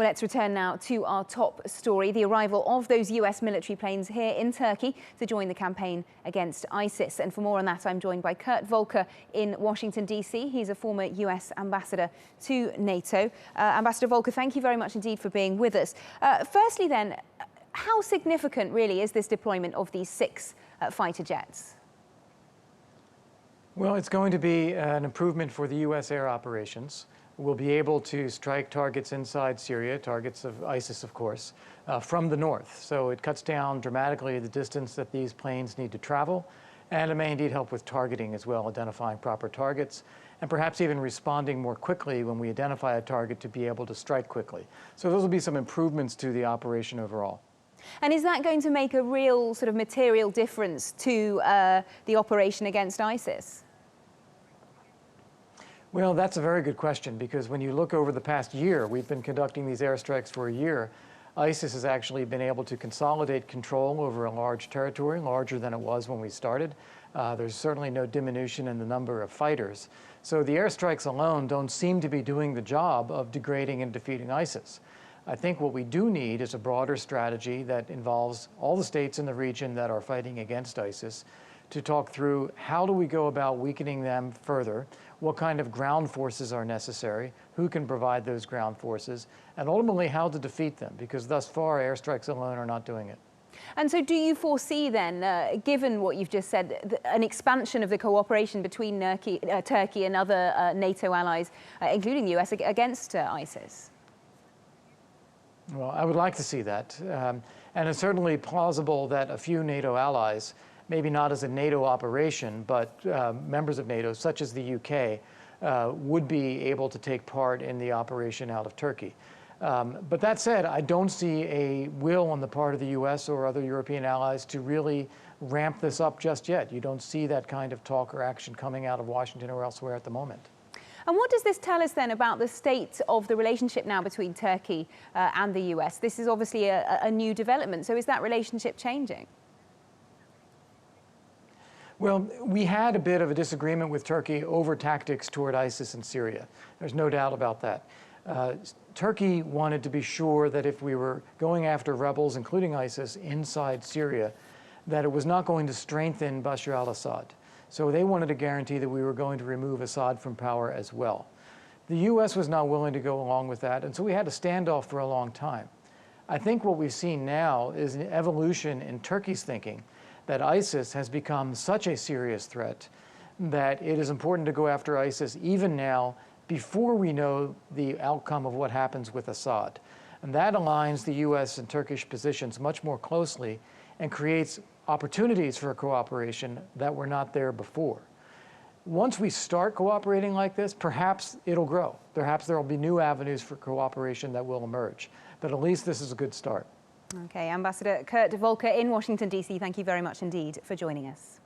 Well, let's return now to our top story, the arrival of those US military planes here in Turkey to join the campaign against ISIS. And for more on that, I'm joined by Kurt Volker in Washington, D.C. He's a former US ambassador to NATO. Ambassador Volker, thank you very much indeed for being with us. Firstly then, how significant really is this deployment of these 6 fighter jets? Well, it's going to be an improvement for the U.S. air operations. We'll be able to strike targets inside Syria, targets of ISIS, of course, from the north. So it cuts down dramatically the distance that these planes need to travel, and it may indeed help with targeting as well, identifying proper targets, and perhaps even responding more quickly when we identify a target to be able to strike quickly. So those will be some improvements to the operation overall. And is that going to make a real sort of material difference to the operation against ISIS? Well, that's a very good question, because when you look over the past year, we've been conducting these airstrikes for a year. ISIS has actually been able to consolidate control over a large territory, larger than it was when we started. There's certainly no diminution in the number of fighters. So the airstrikes alone don't seem to be doing the job of degrading and defeating ISIS. I think what we do need is a broader strategy that involves all the states in the region that are fighting against ISIS to talk through how do we go about weakening them further, what kind of ground forces are necessary, who can provide those ground forces, and ultimately how to defeat them, because thus far airstrikes alone are not doing it. And so do you foresee then, given what you've just said, an expansion of the cooperation between Turkey and other NATO allies, including the US, against ISIS? Well, I would like to see that. And it's certainly plausible that a few NATO allies, maybe not as a NATO operation, but members of NATO, such as the UK, would be able to take part in the operation out of Turkey. But that said, I don't see a will on the part of the US or other European allies to really ramp this up just yet. You don't see that kind of talk or action coming out of Washington or elsewhere at the moment. And what does this tell us then about the state of the relationship now between Turkey and the US? This is obviously a new development. So is that relationship changing? Well, we had a bit of a disagreement with Turkey over tactics toward ISIS in Syria. There's no doubt about that. Turkey wanted to be sure that if we were going after rebels, including ISIS, inside Syria, that it was not going to strengthen Bashar al-Assad. So they wanted to guarantee that we were going to remove Assad from power as well. The U.S. was not willing to go along with that, and so we had a standoff for a long time. I think what we've seen now is an evolution in Turkey's thinking that ISIS has become such a serious threat that it is important to go after ISIS even now before we know the outcome of what happens with Assad. And that aligns the U.S. and Turkish positions much more closely and creates opportunities for cooperation that were not there before. Once we start cooperating like this, perhaps it'll grow. Perhaps there will be new avenues for cooperation that will emerge. But at least this is a good start. Okay, Ambassador Kurt Volker in Washington, D.C., thank you very much indeed for joining us.